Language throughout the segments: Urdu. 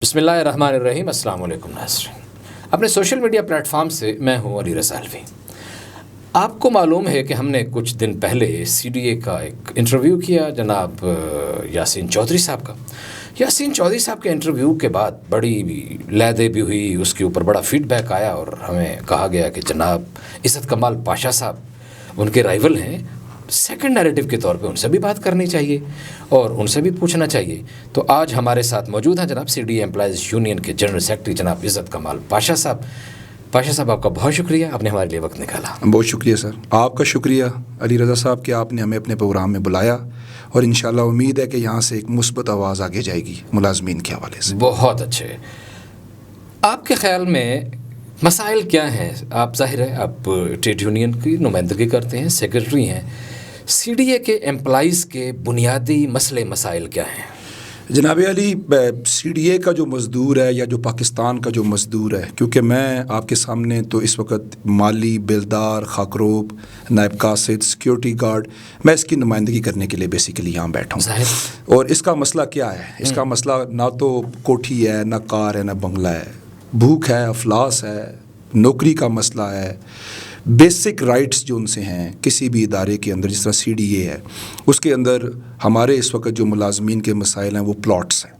بسم اللہ الرحمن الرحیم. السلام علیکم ناظرین. اپنے سوشل میڈیا پلیٹ فارم سے میں ہوں علی رضا الوی. آپ کو معلوم ہے کہ ہم نے کچھ دن پہلے CDA کا ایک انٹرویو کیا جناب یاسین چودھری صاحب کا. یاسین چودھری صاحب کے انٹرویو کے بعد بڑی لہدے بھی ہوئی, اس کے اوپر بڑا فیڈ بیک آیا اور ہمیں کہا گیا کہ جناب عزت کمال پاشا صاحب ان کے رائیول ہیں, سیکنڈ نیریٹو کے طور پہ ان سے بھی بات کرنی چاہیے اور ان سے بھی پوچھنا چاہیے. تو آج ہمارے ساتھ موجود ہیں جناب CDA امپلائیز یونین کے جنرل سیکرٹری جناب عزت کمال پاشا صاحب. پاشا صاحب آپ کا بہت شکریہ, آپ نے ہمارے لیے وقت نکالا. بہت شکریہ سر, آپ کا شکریہ علی رضا صاحب کہ آپ نے ہمیں اپنے پروگرام میں بلایا اور انشاءاللہ امید ہے کہ یہاں سے ایک مثبت آواز آگے جائے گی ملازمین کے حوالے سے. بہت اچھے. آپ کے خیال میں مسائل کیا ہیں؟ آپ ظاہر ہے آپ ٹریڈ یونین کی نمائندگی کرتے ہیں, سیکرٹری ہیں. CDA کے امپلائیز کے بنیادی مسئلے مسائل کیا ہیں؟ جناب علی, CDA کا جو مزدور ہے یا جو پاکستان کا جو مزدور ہے, کیونکہ میں آپ کے سامنے تو اس وقت مالی, بلدار, خاکروب, نائب قاصد, سیکیورٹی گارڈ, میں اس کی نمائندگی کرنے کے لیے بیسیکلی یہاں بیٹھا ہوں. اور اس کا مسئلہ کیا ہے؟ اس کا مسئلہ نہ تو کوٹھی ہے, نہ کار ہے, نہ بنگلہ ہے. بھوک ہے, افلاس ہے, نوکری کا مسئلہ ہے, بیسک رائٹس جو ان سے ہیں کسی بھی ادارے کے اندر, جس طرح CDA ہے اس کے اندر ہمارے اس وقت جو ملازمین کے مسائل ہیں وہ پلاٹس ہیں,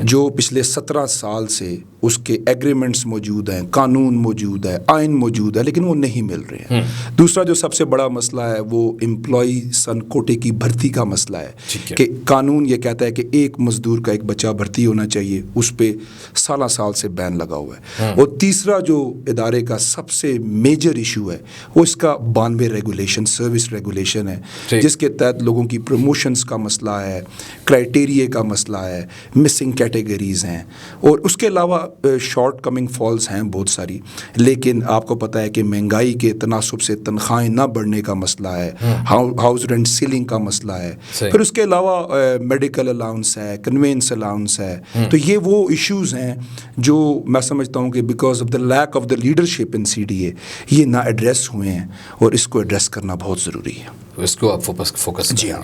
جو پچھلے 17 سال سے اس کے ایگریمنٹس موجود ہیں, قانون موجود ہے, آئین موجود ہے, لیکن وہ نہیں مل رہے ہیں. دوسرا جو سب سے بڑا مسئلہ ہے وہ امپلائی سن کوٹے کی بھرتی کا مسئلہ ہے کہ قانون یہ کہتا ہے کہ ایک مزدور کا ایک بچہ بھرتی ہونا چاہیے, اس پہ سالہ سال سے بین لگا ہوا ہے. اور تیسرا جو ادارے کا سب سے میجر ایشو ہے وہ اس کا 92 ریگولیشن, سروس ریگولیشن ہے, جس کے تحت لوگوں کی پروموشنز کا مسئلہ ہے, کرائٹیریے کا مسئلہ ہے, مسنگ کیٹیگریز ہیں, اور اس کے علاوہ شارٹ کمنگ فالز ہیں بہت ساری. لیکن آپ کو پتہ ہے کہ مہنگائی کے تناسب سے تنخواہیں نہ بڑھنے کا مسئلہ ہے, ہاؤس رینٹ سیلنگ کا مسئلہ ہے, پھر اس کے علاوہ میڈیکل الاؤنس ہے, کنوینس الاؤنس ہے. تو یہ وہ ایشوز ہیں جو میں سمجھتا ہوں کہ because of the lack of the leadership in CDA یہ نہ ایڈریس ہوئے ہیں, اور اس کو ایڈریس کرنا بہت ضروری ہے. اس کو آپ فوکس جی ہاں.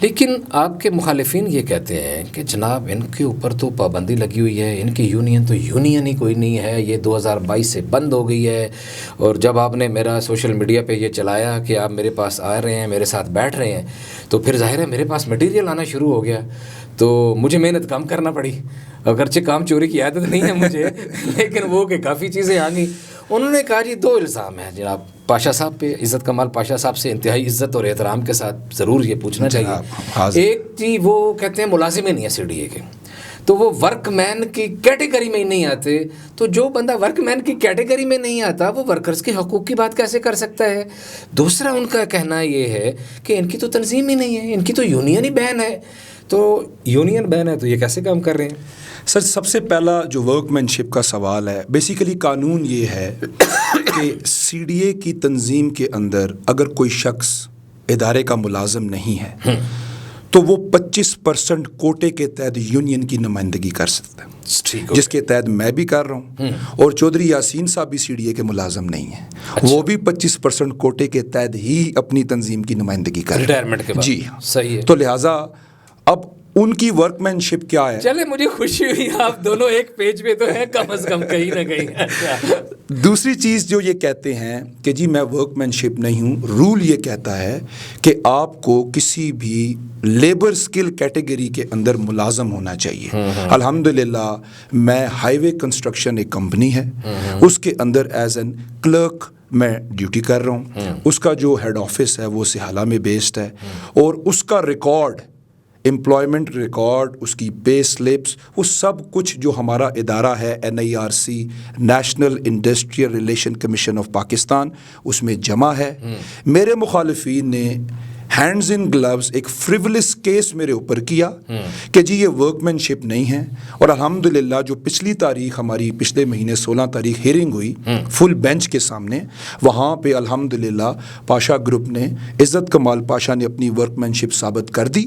لیکن آپ کے مخالفین یہ کہتے ہیں کہ جناب ان کے اوپر تو پابندی لگی ہوئی ہے, ان کی یونین تو یونین ہی کوئی نہیں ہے, یہ 2022 سے بند ہو گئی ہے. اور جب آپ نے میرا سوشل میڈیا پہ یہ چلایا کہ آپ میرے پاس آ رہے ہیں, میرے ساتھ بیٹھ رہے ہیں, تو پھر ظاہر ہے میرے پاس مٹیریل آنا شروع ہو گیا, تو مجھے محنت کم کرنا پڑی. اگرچہ کام چوری کی عادت نہیں ہے مجھے, لیکن وہ کہ کافی چیزیں آ گئیں. انہوں نے کہا جی 2 الزام ہیں جناب پاشا صاحب پہ, عزت کمال پاشا صاحب سے انتہائی عزت اور احترام کے ساتھ ضرور یہ پوچھنا چاہیے. ایک جی وہ کہتے ہیں ملازم ہی نہیں ہے CDA کے, تو وہ ورک مین کی کیٹیگری میں ہی نہیں آتے. تو جو بندہ ورک مین کی کیٹیگری میں نہیں آتا وہ ورکرز کے حقوق کی بات کیسے کر سکتا ہے؟ دوسرا ان کا کہنا یہ ہے کہ ان کی تو تنظیم ہی نہیں ہے, ان کی تو یونین ہی بین ہے. تو یونین بین ہے تو یہ کیسے کام کر رہے ہیں؟ سر, سب سے پہلا جو ورک مین شپ کا سوال ہے, بیسیکلی قانون یہ ہے کہ CDA کی تنظیم کے اندر اگر کوئی شخص ادارے کا ملازم نہیں ہے تو وہ 25% کوٹے کے تحت یونین کی نمائندگی کر سکتا ہے, جس کے تحت میں بھی کر رہا ہوں. اور چودھری یاسین صاحب بھی CDA کے ملازم نہیں ہیں, وہ بھی 25% کوٹے کے تحت ہی اپنی تنظیم کی نمائندگی کر رہے ہیں ریٹائرمنٹ کے بعد. جی صحیح ہے. تو لہٰذا اب ان کی ورک مین شپ کیا ہے؟ چلے مجھے خوشی ہوئی, آپ دونوں ایک پیج پہ تو ہیں کم از کم کہیں نہ کہیں. دوسری چیز جو یہ کہتے ہیں کہ جی میں ورک مین شپ نہیں ہوں, رول یہ کہتا ہے کہ آپ کو کسی بھی لیبر سکل کیٹیگری کے اندر ملازم ہونا چاہیے. الحمدللہ میں ہائی وے کنسٹرکشن ایک کمپنی ہے, اس کے اندر ایز این کلرک میں ڈیوٹی کر رہا ہوں. اس کا جو ہیڈ آفس ہے وہ سہالہ میں بیسڈ ہے, اور اس کا ریکارڈ, امپلائمنٹ ریکارڈ, اس کی پے سلپس, وہ سب کچھ جو ہمارا ادارہ ہے NIRC, national industrial relation commission of Pakistan, اس میں جمع ہے. میرے مخالفین نے ہینڈز ان گلوز ایک فریولس کیس میرے اوپر کیا کہ جی یہ ورک مین شپ نہیں ہے. اور الحمدللہ جو پچھلی تاریخ ہماری پچھلے مہینے 16 تاریخ ہیئرنگ ہوئی فل بینچ کے سامنے, وہاں پہ الحمدللہ پاشا گروپ نے, عزت کمال پاشا نے اپنی ورک مین شپ ثابت کر دی.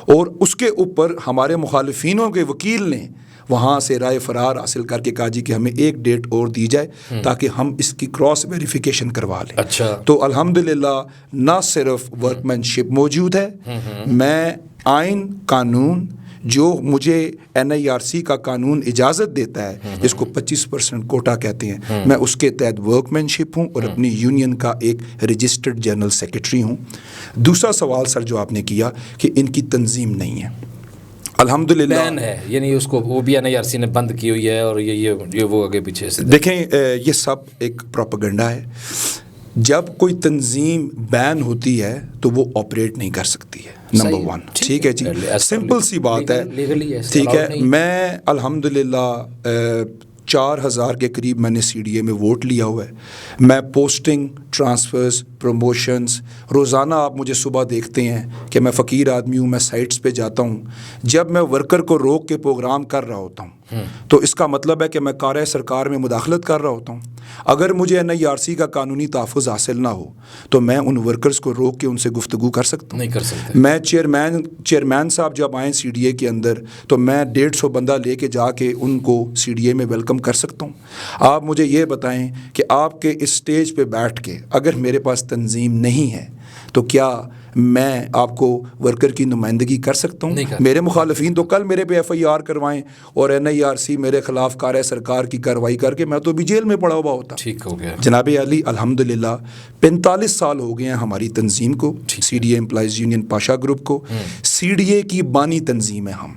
اور اس کے اوپر ہمارے مخالفینوں کے وکیل نے وہاں سے رائے فرار حاصل کر کے کہا جی کہ ہمیں ایک ڈیٹ اور دی جائے تاکہ ہم اس کی کراس ویریفیکیشن کروا لیں. اچھا. تو الحمدللہ نہ صرف ورک مین شپ موجود ہے, میں آئین, قانون, جو مجھے NIRC کا قانون اجازت دیتا ہے جس کو 25% کوٹا کہتے ہیں، میں اس کے تحت ورک مین شپ ہوں اور اپنی یونین کا ایک رجسٹرڈ جنرل سیکرٹری ہوں۔ دوسرا سوال سر جو آپ نے کیا کہ ان کی تنظیم نہیں ہے، الحمدللہ بین ہے، یعنی اس کو وہ بھی NIRC نے بند کی ہوئی ہے اور یہ وہ آگے پیچھے سے دیکھیں یہ سب ایک پروپیگنڈا ہے۔ جب کوئی تنظیم بین ہوتی ہے تو وہ آپریٹ نہیں کر سکتی ہے، نمبر 1، ٹھیک ہے جی، سمپل سی بات ہے، ٹھیک ہے۔ میں الحمدللہ 4000 کے قریب میں نے CDA میں ووٹ لیا ہوا ہے۔ میں پوسٹنگ، ٹرانسفرز، پروموشنز، روزانہ آپ مجھے صبح دیکھتے ہیں کہ میں فقیر آدمی ہوں، میں سائٹس پہ جاتا ہوں۔ جب میں ورکر کو روک کے پروگرام کر رہا ہوتا ہوں تو اس کا مطلب ہے کہ میں کارِ سرکار میں مداخلت کر رہا ہوتا ہوں۔ اگر مجھے NIRC کا قانونی تحفظ حاصل نہ ہو تو میں ان ورکرز کو روک کے ان سے گفتگو کر سکتا ہوں؟ نہیں کر سکتے۔ میں چیئرمین صاحب جب آئیں CDA کے اندر تو میں 150 بندہ لے کے جا کے ان کو CDA میں ویلکم کر سکتا ہوں۔ آپ مجھے یہ بتائیں کہ آپ کے اس سٹیج پہ بیٹھ کے اگر میرے پاس تنظیم نہیں ہے تو کیا میں آپ کو ورکر کی نمائندگی کر سکتا ہوں؟ میرے مخالفین تو کل میرے پہ FIR کروائیں اور NIRC میرے خلاف کارِ سرکار کی کارروائی کر کے میں تو بھی جیل میں پڑا ہوا ہوتا۔ ٹھیک ہو گیا جناب علی، الحمدللہ 45 سال ہو گئے ہیں ہماری تنظیم کو، CDA employees union Pasha group کو۔ CDA کی بانی تنظیم ہے ہم۔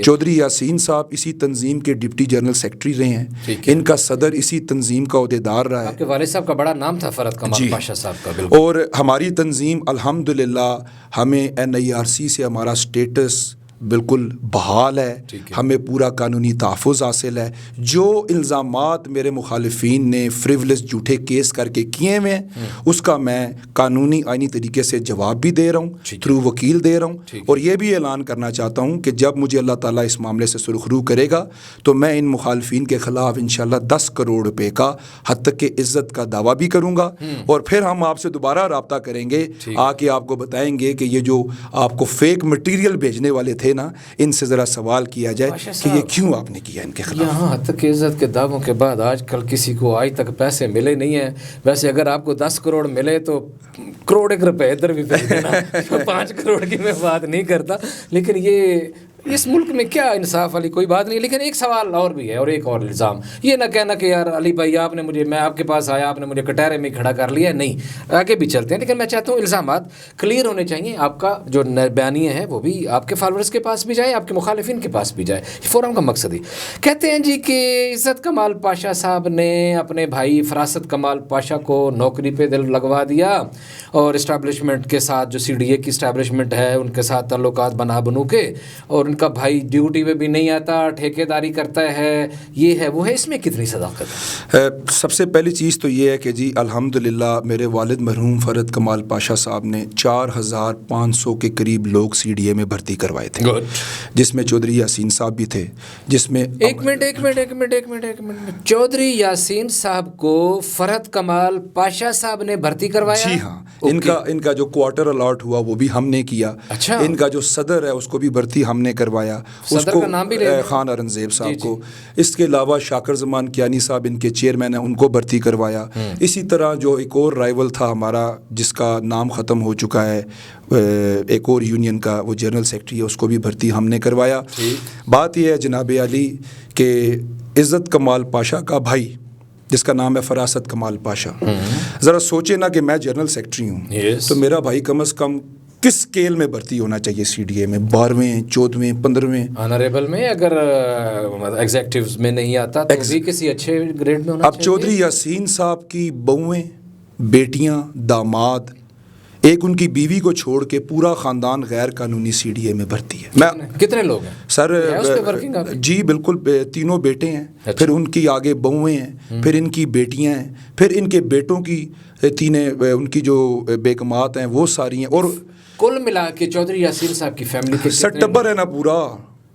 چودھری یاسین صاحب اسی تنظیم کے ڈپٹی جنرل سیکرٹری رہے ہیں، ان کا صدر اسی تنظیم کا عہدیدار رہا ہے۔ آپ کے والد صاحب کا بڑا نام تھا فرحت کمال پاشا صاحب کا، بالکل۔ اور ہماری تنظیم الحمدللہ ہمیں NIRC سے ہمارا سٹیٹس بالکل بحال ہے، ہمیں پورا قانونی تحفظ حاصل ہے۔ جو الزامات میرے مخالفین نے فریولس جھوٹے کیس کر کے کیے ہوئے ہیں اس کا میں قانونی آئینی طریقے سے جواب بھی دے رہا ہوں، تھرو وکیل دے رہا ہوں، اور یہ بھی اعلان کرنا چاہتا ہوں کہ جب مجھے اللہ تعالیٰ اس معاملے سے سرخرو کرے گا تو میں ان مخالفین کے خلاف انشاءاللہ 10 کروڑ روپے کا حد تک کہ عزت کا دعویٰ بھی کروں گا، اور پھر ہم آپ سے دوبارہ رابطہ کریں گے، آ کے آپ کو بتائیں گے کہ یہ جو آپ کو فیک مٹیریل بھیجنے والے تھے نا، ان سے ذرا سوال کیا جائے کہ یہ کیوں آپ نے کیا ان کے خلاف۔ یہاں حد تک عزت کے دعووں کے بعد آج کل کسی کو آج تک پیسے ملے نہیں ہیں۔ ویسے اگر آپ کو 10 کروڑ ملے تو کروڑ 1 روپے ادھر بھی بھیج دینا۔ 5 کروڑ کی میں بات نہیں کرتا، لیکن یہ اس ملک میں کیا انصاف والی کوئی بات نہیں۔ لیکن ایک سوال اور بھی ہے اور ایک اور الزام، یہ نہ کہنا کہ یار علی بھائی آپ نے مجھے، میں آپ کے پاس آیا آپ نے مجھے کٹہرے میں کھڑا کر لیا، نہیں، آگے بھی چلتے ہیں، لیکن میں چاہتا ہوں الزامات کلیئر ہونے چاہیے۔ آپ کا جو بیانیہ ہے وہ بھی آپ کے فالوورز کے پاس بھی جائے، آپ کے مخالفین کے پاس بھی جائے، یہ فورم کا مقصد ہی۔ کہتے ہیں جی کہ عزت کمال پاشا صاحب نے اپنے بھائی فراست کمال پاشا کو نوکری پہ دل لگوا دیا اور اسٹیبلشمنٹ کے ساتھ جو CDA کی اسٹیبلشمنٹ ہے ان کے ساتھ تعلقات بنو کے، اور ان کا بھائی ڈیوٹی پہ بھی نہیں آتا، ٹھیکیداری کرتا ہے، یہ ہے وہ ہے، اس میں کتنی صداقت ہے؟ سب سے پہلی چیز تو یہ ہے کہ جی الحمدللہ میرے والد مرحوم فرحت کمال پاشا صاحب نے 4500 کے قریب لوگ CDA میں بھرتی کروائے تھے، جس میں چودھری یاسین صاحب بھی تھے، جس میں ایک منٹ چودھری یاسین صاحب کو فرحت کمال پاشا صاحب نے بھرتی کروایا؟ جی ہاں، ان کا جو کوارٹر الاٹ ہوا وہ بھی ہم نے کیا۔ اچھا، ان کا جو صدر ہے اس کو بھی بھرتی ہم نے کروایا، اس کو خان اورنگزیب صاحب کو۔ اس کے علاوہ شاکر زمان کیانی صاحب ان کے چیئرمین ہیں، ان کو بھرتی کروایا۔ اسی طرح جو ایک اور رائیول تھا ہمارا جس کا نام ختم ہو چکا ہے، ایک اور یونین کا، وہ جنرل سیکرٹری ہے، اس کو بھی بھرتی ہم نے کروایا۔ بات یہ ہے جناب علی کہ عزت کمال پاشا کا بھائی جس کا نام ہے فراست کمال پاشا، ذرا سوچے نا کہ میں جنرل سیکرٹری ہوں تو میرا بھائی کم از کم کس اسکیل میں بھرتی ہونا چاہیے CDA میں؟ 12ویں 14ویں 15ویں آنریبل میں، اگر ایگزیکٹیوز میں نہیں آتا تو بھی کسی اچھے گریڈ میں ہونا چاہیے۔ اب چودھری یاسین صاحب کی بہویں، بیٹیاں، داماد، ایک ان کی بیوی کو چھوڑ کے پورا خاندان غیر قانونی CDA میں بھرتی ہے۔ کتنے لوگ ہیں سر؟ جی بالکل، 3 بیٹے ہیں، پھر ان کی آگے بہویں ہیں، پھر ان کی بیٹیاں ہیں، پھر ان کے بیٹوں کی 3 ان کی جو بیگمات ہیں وہ ساری ہیں، اور کل ملا کے چودھری یاسین صاحب کی فیملی کے سر ٹبر ہے نا پورا،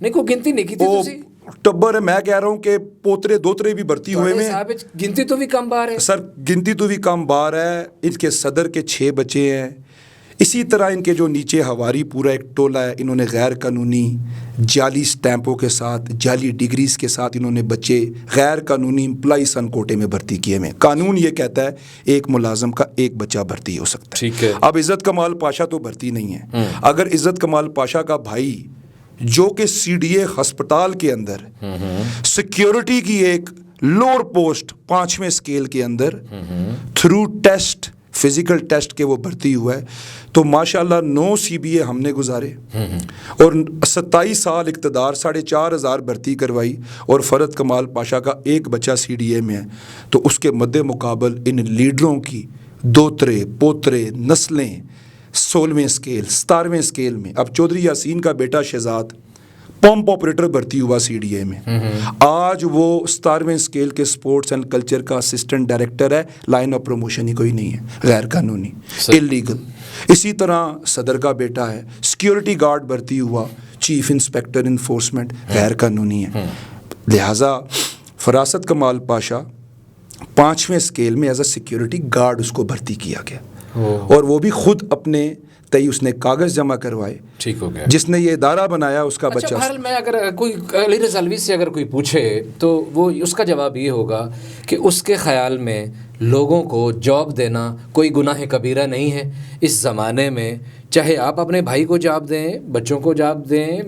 نہیں کوئی گنتی نہیں کی تھی ٹبر ہے۔ میں کہہ رہا ہوں کہ پوترے دوترے بھی بھرتی ہوئے میں، گنتی تو بھی کم بار ہے سر، گنتی تو بھی کم بار ہے۔ ان کے صدر کے 6 بچے ہیں، اسی طرح ان کے جو نیچے ہواری پورا ایک ٹولہ ہے، انہوں نے غیر قانونی جعلی سٹیمپوں کے ساتھ، جعلی ڈگریز کے ساتھ انہوں نے بچے غیر قانونی امپلائی سن کوٹے میں بھرتی کیے ہیں۔ قانون یہ کہتا ہے ایک ملازم کا 1 بچہ بھرتی ہو سکتا ہے۔ اب عزت کمال پاشا تو بھرتی نہیں ہے۔ اگر عزت کمال پاشا کا بھائی جو کہ CDA ہسپتال کے اندر سیکیورٹی کی ایک لوور پوسٹ 5ویں اسکیل کے اندر تھرو ٹیسٹ فزیکل ٹیسٹ کے وہ بھرتی ہوا ہے. تو ماشاءاللہ 9 CBA ہم نے گزارے اور 27 سال اقتدار 4,500 بھرتی کروائی اور فرد کمال پاشا کا ایک بچہ CDA میں ہے. تو اس کے مد مقابل ان لیڈروں کی دوترے پوترے نسلیں 16ویں اسکیل 17ویں اسکیل میں. اب چودھری یاسین کا بیٹا شہزاد پمپ آپریٹر بھرتی ہوا CDA میں, آج وہ 17ویں اسکیل کے اسپورٹس اینڈ کلچر کا اسسٹنٹ ڈائریکٹر ہے. لائن آف پروموشن ہی کوئی نہیں ہے, غیر قانونی اللیگل. اسی طرح صدر کا بیٹا ہے سیکیورٹی گارڈ بھرتی ہوا چیف انسپیکٹر انفورسمنٹ, غیر قانونی ہے. لہٰذا فراست کمال پاشا 5ویں اسکیل میں ایز اے سیکیورٹی گارڈ اس کو بھرتی کیا گیا اور وہ بھی خود اپنے تئی اس نے کاغذ جمع کروائے. ٹھیک ہو گیا. جس نے یہ ادارہ بنایا اس کا بچہ. بہرحال میں اگر کوئی علی رضا الوی سے اگر کوئی پوچھے تو وہ اس کا جواب یہ ہوگا کہ اس کے خیال میں لوگوں کو جاب دینا کوئی گناہ کبیرہ نہیں ہے. اس زمانے میں چاہے آپ اپنے بھائی کو جاب دیں, بچوں کو جاب دیں,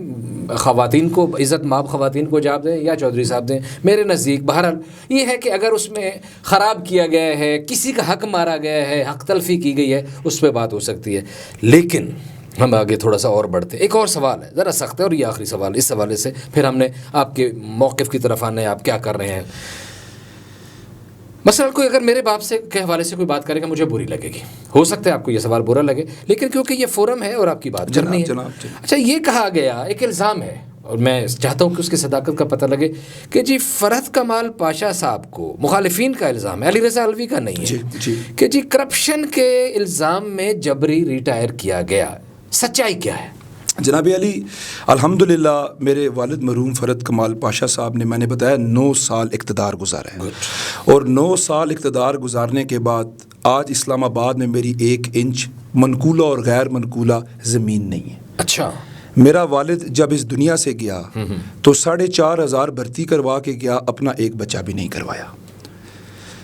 خواتین کو عزت مآب خواتین کو جاب دیں یا چودھری صاحب دیں, میرے نزدیک بہرحال یہ ہے کہ اگر اس میں خراب کیا گیا ہے, کسی کا حق مارا گیا ہے, حق تلفی کی گئی ہے, اس پہ بات ہو سکتی ہے. لیکن ہم آگے تھوڑا سا اور بڑھتے. ایک اور سوال ہے, ذرا سخت ہے اور یہ آخری سوال. اس حوالے سے پھر ہم نے آپ کے موقف کی طرف آنا ہے, آپ کیا کر رہے ہیں. مثلا کوئی اگر میرے باپ سے کے حوالے سے کوئی بات کرے گا مجھے بری لگے گی, ہو سکتا ہے آپ کو یہ سوال برا لگے, لیکن کیونکہ یہ فورم ہے اور آپ کی بات کرنی ہے. اچھا, یہ کہا گیا ایک الزام ہے اور میں چاہتا ہوں کہ اس کی صداقت کا پتہ لگے کہ جی فرحت کمال پاشا صاحب کو مخالفین کا الزام ہے, علی رضا الوی کا نہیں ہے, کہ جی کرپشن کے الزام میں جبری ریٹائر کیا گیا. سچائی کیا ہے؟ جناب علی, الحمدللہ میرے والد مرحوم فرحت کمال پاشا صاحب نے, میں نے بتایا 9 سال اقتدار گزارا ہے اور 9 سال اقتدار گزارنے کے بعد آج اسلام آباد میں میری 1 انچ منقولہ اور غیر منقولہ زمین نہیں ہے. اچھا. میرا والد جب اس دنیا سے گیا تو 4,500 بھرتی کروا کے گیا, اپنا ایک بچہ بھی نہیں کروایا.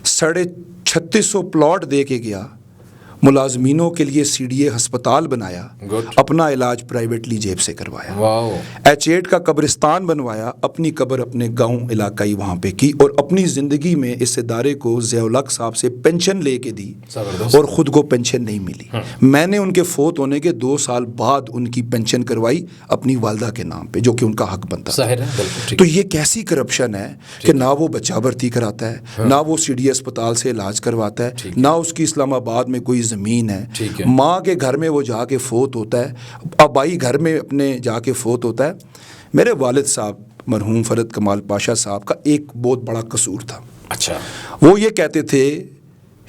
3600 پلاٹ دے کے گیا, ملازمینوں کے لیے CDA ہسپتال بنایا, اپنا علاج پرائیویٹلی جیب سے کروایا. H8 کا قبرستان بنوایا, اپنی قبر اپنے گاؤں علاقائی وہاں پہ کی اور اپنی زندگی میں اس ادارے کو ضیاء الحق صاحب سے پینشن لے کے دی اور خود کو پینشن نہیں ملی. میں نے ان کے فوت ہونے کے 2 سال بعد ان کی پینشن کروائی اپنی والدہ کے نام پہ, جو کہ ان کا حق بنتا ہے. تو یہ کیسی کرپشن ہے کہ نہ وہ بچہ بھرتی کراتا ہے, نہ وہ CDA اسپتال سے علاج کرواتا ہے, نہ اس کی اسلام آباد میں کوئی زمین ہے. ماں کے گھر میں وہ جا کے فوت ہوتا ہے, ابائی گھر میں اپنے جا کے فوت ہوتا ہے. میرے والد صاحب مرحوم فرحت کمال پاشا صاحب کا ایک بہت بڑا قصور تھا. اچھا. وہ یہ کہتے تھے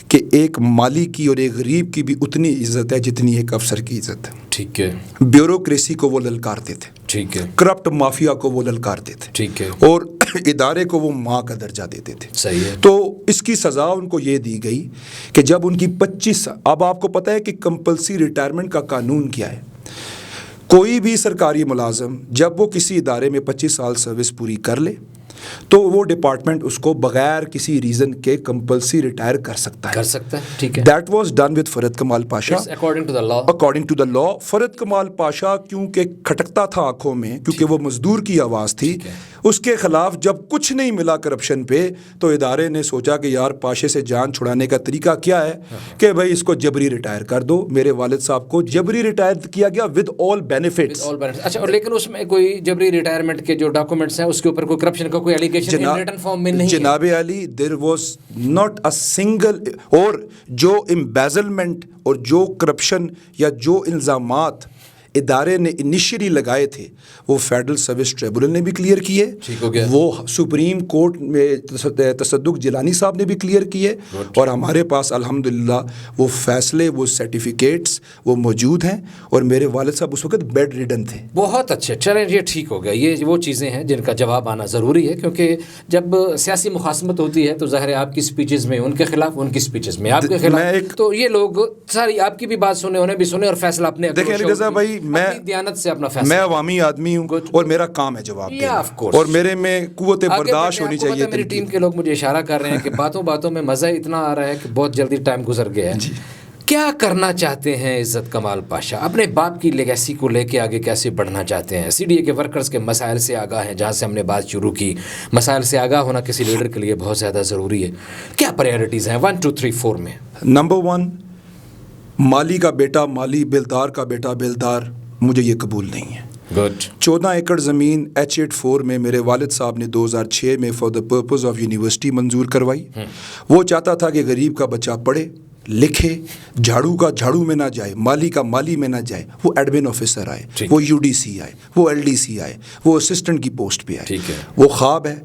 کہ ایک مالی کی اور ایک غریب کی بھی اتنی عزت ہے جتنی ایک افسر کی عزت ہے. ٹھیک ہے. بیوروکریسی کو وہ للکارتے تھے. ٹھیک ہے. کرپٹ مافیا کو وہ للکارتے تھے. ٹھیک ہے. اور ادارے کو وہ ماں کا درجہ دیتے تھے. صحیح ہے. تو اس کی سزا ان کو یہ دی گئی کہ جب ان کی 25, اب آپ کو پتہ ہے کہ کمپلسری ریٹائرمنٹ کا قانون کیا ہے. کوئی بھی سرکاری ملازم جب وہ کسی ادارے میں 25 سال سروس پوری کر لے تو وہ ڈپارٹمنٹ اس کو بغیر کسی ریزن کے کمپلسری ریٹائر کر سکتا ہے. ٹھیک ہے. That was done with Farhat Kamal Pasha according to the law. Farhat Kamal Pasha کیونکہ کھٹکتا تھا آنکھوں میں, کیونکہ وہ مزدور کی آواز تھی, اس کے خلاف جب کچھ نہیں ملا کرپشن پہ تو ادارے نے سوچا کہ یار پاشے سے جان چھڑانے کا طریقہ کیا ہے کہ بھائی اس کو جبری ریٹائر کر دو. میرے والد صاحب کو جبری ریٹائر کیا گیا ود آل بینیفٹس. اچھا, اور لیکن اس میں کوئی جبری ریٹائرمنٹ کے جو ڈاکومنٹس ہیں اس کے اوپر کوئی کرپشن کا کوئی ایلیگیشن ان ریٹن فارم میں نہیں ہے. جناب Ali, there was not a single, اور جو امبیزلمنٹ اور جو کرپشن یا جو الزامات ادارے نے انیشیلی لگائے تھے وہ فیڈرل سروس ٹریبونل نے بھی کلیئر کیے, وہ سپریم کورٹ میں تصدق جیلانی صاحب نے بھی کلیئر کیے, اور ہمارے پاس الحمدللہ وہ فیصلے, وہ سرٹیفکیٹس وہ موجود ہیں. اور میرے والد صاحب اس وقت بیڈ ریڈن تھے. بہت اچھے. چلیں یہ ٹھیک ہو گیا. یہ وہ چیزیں ہیں جن کا جواب آنا ضروری ہے, کیونکہ جب سیاسی مخاصمت ہوتی ہے تو ظاہر ہے آپ کی اسپیچز میں ان کے خلاف, ان کی اسپیچز میں آپ کے خلاف, تو یہ لوگ ساری آپ کی بھی بات سنے, انہیں بھی سنے اور فیصلہ اپنے. دیکھیں علی رضا بھائی, دیانت سے اپنا فیصلہ, میں عوامی آدمی ہوں اور میرا کام ہے جواب دینا, اور میرے میں قوت برداشت ہونی چاہیے. میری ٹیم کے لوگ مجھے اشارہ کر رہے ہیں کہ باتوں باتوں میں مزہ اتنا آ رہا ہے کہ بہت جلدی ٹائم گزر گیا ہے. کیا کرنا چاہتے ہیں عزت کمال پاشا؟ اپنے باپ کی لیگیسی کو لے کے آگے کیسے بڑھنا چاہتے ہیں؟ CDA کے ورکرز کے مسائل سے آگاہ ہیں، جہاں سے ہم نے بات شروع کی. مسائل سے آگاہ ہونا کسی لیڈر کے لیے بہت زیادہ ضروری ہے. کیا پریارٹیز ہیں 1 2 3 4 میں؟ نمبر 1، مالی کا بیٹا مالی، بیلدار کا بیٹا بیلدار، مجھے یہ قبول نہیں ہے. گڈ. 14 ایکڑ زمین H84 میں میرے والد صاحب نے 2006 میں for the purpose of university منظور کروائی. وہ چاہتا تھا کہ غریب کا بچہ پڑھے لکھے، جھاڑو کا جھاڑو میں نہ جائے، مالی کا مالی میں نہ جائے. وہ ایڈمن آفیسر آئے، وہ UDC آئے، وہ LDC آئے، وہ اسسٹنٹ کی پوسٹ پہ آئے. وہ خواب ہے،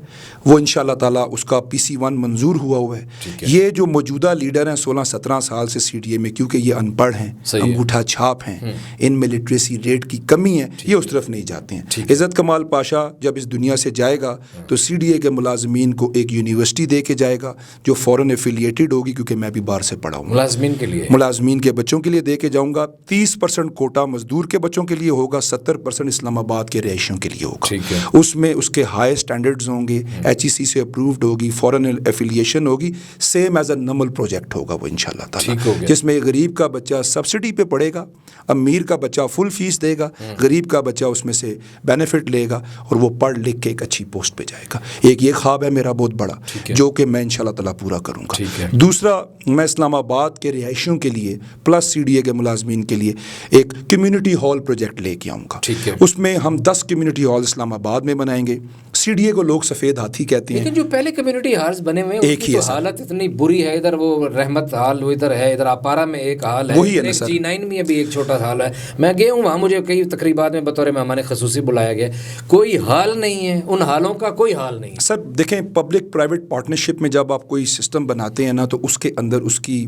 وہ انشاءاللہ تعالیٰ اس کا PC1 منظور ہوا ہے. یہ جو موجودہ لیڈر ہیں 16-17 سال سے CDA میں، کیونکہ یہ ان پڑھ ہیں، انگوٹھا چھاپ ہیں، ان میں لٹریسی ریٹ کی کمی ہے، یہ اس طرف نہیں جاتے ہیں. عزت کمال پاشا جب اس دنیا سے جائے گا تو CDA کے ملازمین کو ایک یونیورسٹی دے کے جائے گا جو فورن ایفیلیٹڈ ہوگی، کیونکہ میں بھی باہر سے پڑھا ہوں. ملازمین کے بچوں کے لیے دے کے جاؤں گا. 30% کوٹا مزدور کے بچوں کے لیے ہوگا، 70% اسلام آباد کے رہائشیوں کے لیے ہوگا. اس میں اس کے ہائی سٹینڈرڈز ہوں گے، HEC سے اپرووڈ ہوگی، فورن ایفیلیشن ہوگی، same as a NUML project ہوگا وہ انشاءاللہ تعالیٰ، جس میں غریب کا بچہ سبسڈی پہ پڑھے گا، امیر کا بچہ فل فیس دے گا، غریب کا بچہ اس میں سے بینیفٹ لے گا اور وہ پڑھ لکھ کے ایک اچھی پوسٹ پہ جائے گا. ایک یہ خواب ہے میرا بہت بڑا، جو کہ میں انشاءاللہ تعالیٰ پورا کروں گا. دوسرا، میں اسلام آباد کے رہائشیوں کے لیے پلس CDA کے ملازمین کے لیے ایک کمیونٹی ہال پروجیکٹ لے کے آؤں گا. اس میں ہم 10 کمیونٹی ہال اسلام آباد میں بنائیں گے. CDA کو لوگ سفید ہاتھی کہتے ہیں، لیکن جو پہلے کمیونٹی ہالز بنے ہوئے ہیں ایک ہی حالت اتنی بری ہے. ادھر وہ رحمت ہال ادھر ہے، ادھر اپارا میں ایک حال ہے، وہی ہے ایک G9 میں بھی ایک چھوٹا حال ہے. میں گیا ہوں وہاں، مجھے کئی تقریبات میں بطور مہمان خصوصی بلایا گیا. کوئی حال نہیں ہے، ان حالوں کا کوئی حال نہیں. سر دیکھیں، پبلک پرائیویٹ پارٹنرشپ میں جب آپ کوئی سسٹم بناتے ہیں نا، تو اس کے اندر اس کی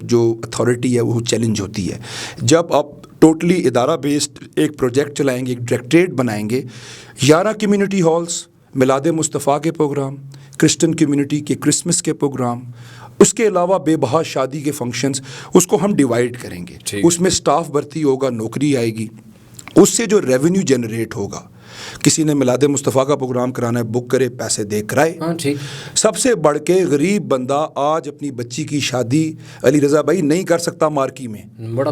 جو اتھارٹی ہے وہ چیلنج ہوتی ہے. جب آپ ٹوٹلی ادارہ بیسڈ ایک پروجیکٹ چلائیں گے، ایک ڈائریکٹریٹ بنائیں گے، 11 کمیونٹی ہالز، میلاد مصطفیٰ کے پروگرام، کرسچن کمیونٹی کے کرسمس کے پروگرام، اس کے علاوہ بے بہا شادی کے فنکشنز، اس کو ہم ڈیوائڈ کریں گے. اس میں سٹاف بھرتی ہوگا، نوکری آئے گی. اس سے جو ریونیو جنریٹ ہوگا، کسی نے میلاد مصطفیٰ کا پروگرام کرانا ہے، بک کرے، پیسے دے کرائے. سب سے بڑھ کے غریب بندہ آج اپنی بچی کی شادی علی رضا بھائی نہیں کر سکتا مارکی میں.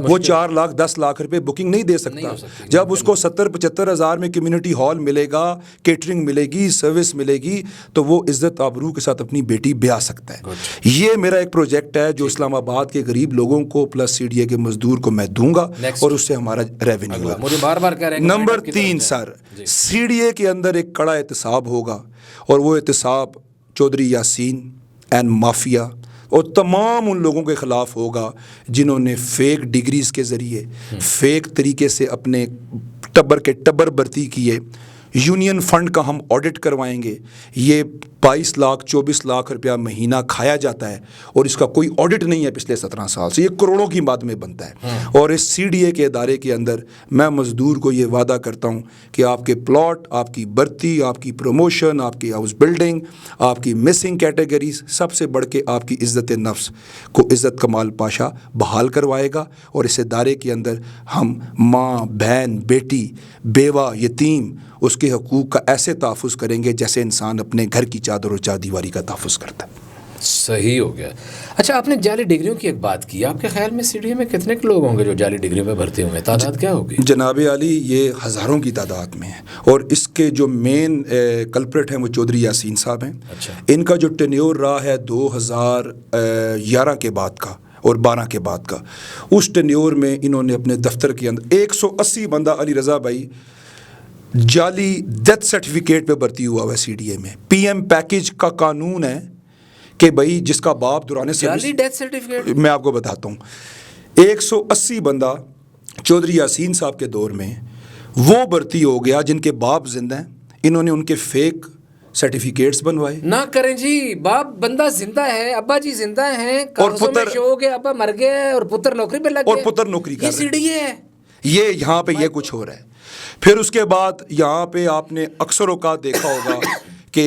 وہ 4 لاکھ 10 لاکھ روپے بکنگ نہیں دے سکتا. جب اس کو 70-75 ہزار میں کمیونٹی ہال ملے گا، کیٹرنگ ملے گی، سروس ملے گی، تو وہ عزت آبرو کے ساتھ اپنی بیٹی بیاہ سکتا ہے. یہ میرا ایک پروجیکٹ ہے جو اسلام آباد کے غریب لوگوں کو پلس CDA کے مزدور کو میں دوں گا، اور اس سے ہمارا ریونیو ہوگا. نمبر 3 سر، CDA کے اندر ایک کڑا احتساب ہوگا، اور وہ احتساب چودھری یاسین اینڈ مافیا اور تمام ان لوگوں کے خلاف ہوگا جنہوں نے فیک ڈگریز کے ذریعے فیک طریقے سے اپنے ٹبر کے ٹبر بھرتی کیے. یونین فنڈ کا ہم آڈٹ کروائیں گے. یہ 22 لاکھ 24 لاکھ روپیہ مہینہ کھایا جاتا ہے، اور اس کا کوئی آڈٹ نہیں ہے پچھلے 17 سال سے. یہ کروڑوں کی مد میں بنتا ہے. اور اس CDA کے ادارے کے اندر میں مزدور کو یہ وعدہ کرتا ہوں کہ آپ کے پلاٹ، آپ کی بھرتی، آپ کی پروموشن، آپ کی ہاؤس بلڈنگ، آپ کی مسنگ کیٹیگریز، سب سے بڑھ کے آپ کی عزت نفس کو عزت کمال پاشا بحال کروائے گا. اور اس ادارے کے اندر ہم ماں، بہن، بیٹی، بیوہ، یتیم، اس کے حقوق کا ایسے تحفظ کریں گے جیسے انسان اپنے گھر کی چادر اور چاردیواری کا تحفظ کرتا ہے. صحیح ہو گیا. اچھا، آپ نے جعلی ڈگریوں کی ایک بات کی. آپ کے خیال میں CDA میں کتنے لوگ ہوں گے جو جعلی ڈگریوں میں بھرتی ہوں گے؟ تعداد کیا ہوگی؟ جناب علی، یہ ہزاروں کی تعداد میں ہے، اور اس کے جو مین کلپریٹ ہیں وہ چودھری یاسین صاحب ہیں. ان کا جو ٹینیور رہا ہے 2011 کے بعد کا اور 12 کے بعد کا، اس ٹینیور میں انہوں نے اپنے دفتر کے اندر 180 بندہ علی رضا بھائی جعلی ڈیتھ سرٹیفکیٹ پہ بھرتی ہوا ہے CDA میں. PM پیکج کا قانون ہے کہ بھائی جس کا باپ دوران جعلی ڈیتھ سرٹیفکیٹ، میں آپ کو بتاتا ہوں، 180 بندہ چودھری یاسین صاحب کے دور میں وہ بھرتی ہو گیا جن کے باپ زندہ ہیں. انہوں نے ان کے فیک سرٹیفکیٹس بنوائے. نہ کریں جی، باپ بندہ زندہ ہے، ابا جی زندہ ہیں، اور پتر شو ہو گیا، ابا مر گئے اور پتر نوکری پہ لگ گئے، اور پتر نوکری کر رہے ہیں. CDA ہے یہ یہاں پہ یہ کچھ ہو رہا ہے. پھر اس کے بعد یہاں پہ آپ نے اکثر اوقات دیکھا ہوگا کہ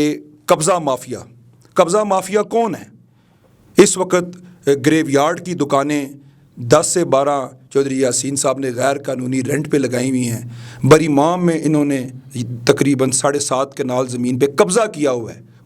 قبضہ مافیا کون ہے؟ اس وقت گریو یارڈ کی دکانیں 10 سے 12 چودھری یاسین صاحب نے غیر قانونی رینٹ پہ لگائی ہوئی ہیں. بری مام میں انہوں نے تقریباً 7.5 کنال زمین پہ قبضہ کیا ہوا ہے.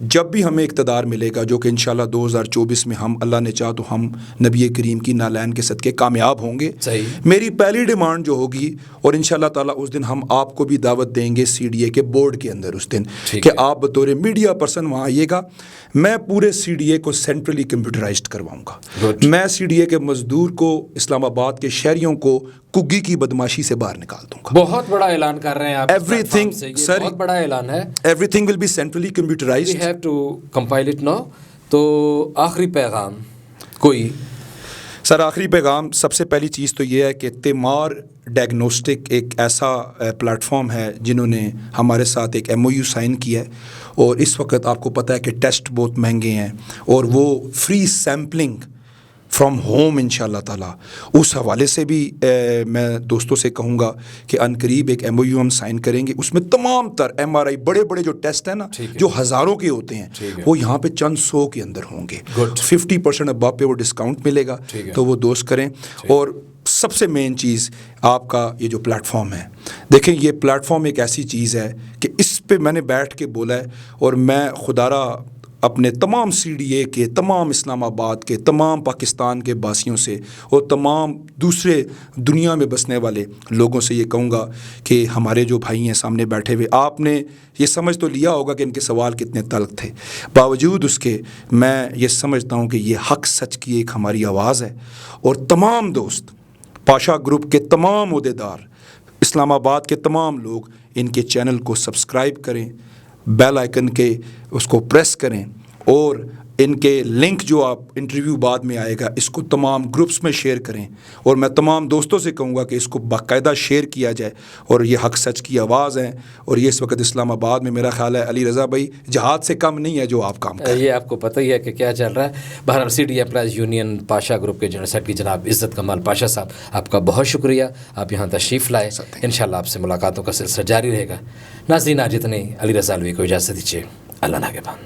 جب بھی ہمیں اقتدار ملے گا، جو کہ انشاءاللہ 2024 میں ہم اللہ نے چاہ تو ہم نبی کریم کی نالین کے صدقے کامیاب ہوں گے، میری پہلی ڈیمانڈ جو ہوگی، اور انشاءاللہ تعالیٰ اس دن ہم آپ کو بھی دعوت دیں گے CDA کے بورڈ کے اندر اس دن کہ آپ بطور میڈیا پرسن وہاں آئیے گا، میں پورے CDA کو سینٹرلی کمپیوٹرائزڈ کرواؤں گا، میں CDA کے مزدور کو، اسلام آباد کے شہریوں کو کگی کی بدماشی سے باہر نکال دوں گا۔ بہت بڑا اعلان کر رہے ہیں آپ، ایوری تھنگ سر، بہت بڑا اعلان ہے، every thing will be centrally computerised, have to compile it now. تو آخری پیغام کوئی؟ سر آخری پیغام سب سے پہلی چیز تو یہ ہے کہ تیمار ڈائگنوسٹک ایک ایسا پلیٹ فارم ہے جنہوں نے ہمارے ساتھ ایک MOU سائن کیا ہے، اور اس وقت آپ کو پتہ ہے کہ ٹیسٹ بہت مہنگے ہیں، اور وہ فری سیمپلنگ فرام ہوم انشاءاللہ تعالیٰ، اس حوالے سے بھی میں دوستوں سے کہوں گا کہ ان قریب ایک MOU ہم سائن کریں گے، اس میں تمام تر MRI بڑے بڑے جو ٹیسٹ ہیں نا، جو ہزاروں کے ہوتے ہیں، وہ یہاں پہ چند 100 کے اندر ہوں گے، 50% اباب پہ وہ ڈسکاؤنٹ ملے گا، تو وہ دوست کریں۔ اور سب سے مین چیز آپ کا یہ جو پلیٹ فارم ہے، دیکھیں یہ پلیٹ فارم ایک ایسی چیز ہے کہ اس پہ میں نے بیٹھ کے بولا ہے، اور میں خدارہ اپنے تمام CDA کے، تمام اسلام آباد کے، تمام پاکستان کے باسیوں سے، اور تمام دوسرے دنیا میں بسنے والے لوگوں سے یہ کہوں گا کہ ہمارے جو بھائی ہیں سامنے بیٹھے ہوئے، آپ نے یہ سمجھ تو لیا ہوگا کہ ان کے سوال کتنے تلخ تھے، باوجود اس کے میں یہ سمجھتا ہوں کہ یہ حق سچ کی ایک ہماری آواز ہے، اور تمام دوست، پاشا گروپ کے تمام عہدیدار، اسلام آباد کے تمام لوگ ان کے چینل کو سبسکرائب کریں، بیل آئیکن کے اس کو پریس کریں، اور ان کے لنک جو آپ انٹرویو بعد میں آئے گا اس کو تمام گروپس میں شیئر کریں، اور میں تمام دوستوں سے کہوں گا کہ اس کو باقاعدہ شیئر کیا جائے، اور یہ حق سچ کی آواز ہے، اور یہ اس وقت اسلام آباد میں میرا خیال ہے علی رضا بھائی جہاد سے کم نہیں ہے جو آپ کام کریں۔ یہ آپ کو پتہ ہی ہے کہ کیا چل رہا ہے۔ بہرحال CDA employees union Pasha group کے جنرل سیکرٹری جناب عزت کمال پاشا صاحب، آپ کا بہت شکریہ، آپ یہاں تشریف لائے، انشاءاللہ آپ سے ملاقاتوں کا سلسلہ جاری رہے گا۔ ناظرین آج اتنے، علی رضا الوی کو اجازت دیجیے، اللہ نگہبان۔